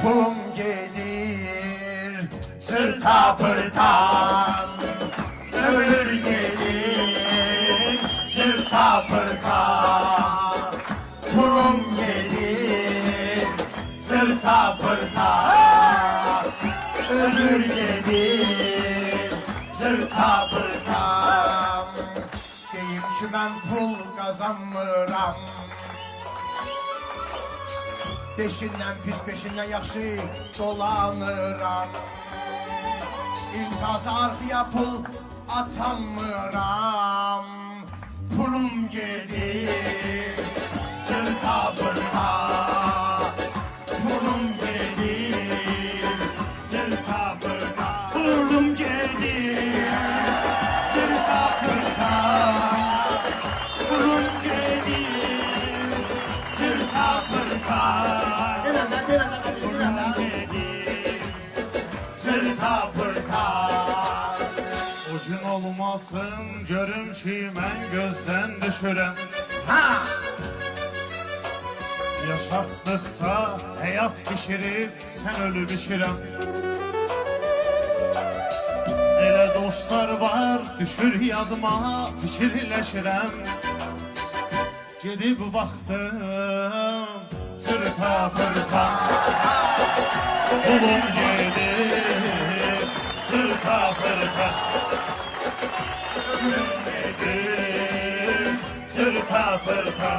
pulum gelir sırta pırtan. Ömür gelir sırta pırtan. Pulum gelir sırta pırtan. Ömür gelir sırta pırtan. Deyim ki ben pul kazanmıram. Peşinden pis peşinden yaxşı dolanıram. İntihası arkaya pul atamıram. Pulum gelir sırta pırta. Pulum gelir sırta pırta. Pulum gelir sırta pırta. Pulum gelir sırta pırta. Sırta pırta. Ucun olmasın görüm ki mən gözdən düşürəm. Ha! Yaşatdıqca həyat pişirir, sən ölü bişirəm. Elə dostlar var, düşür yadıma, pişirləşirəm. Gedib baxdım, sırta pırta. Pulum gelir, sırta pırta. Ömrüm gelir, sırta pırta.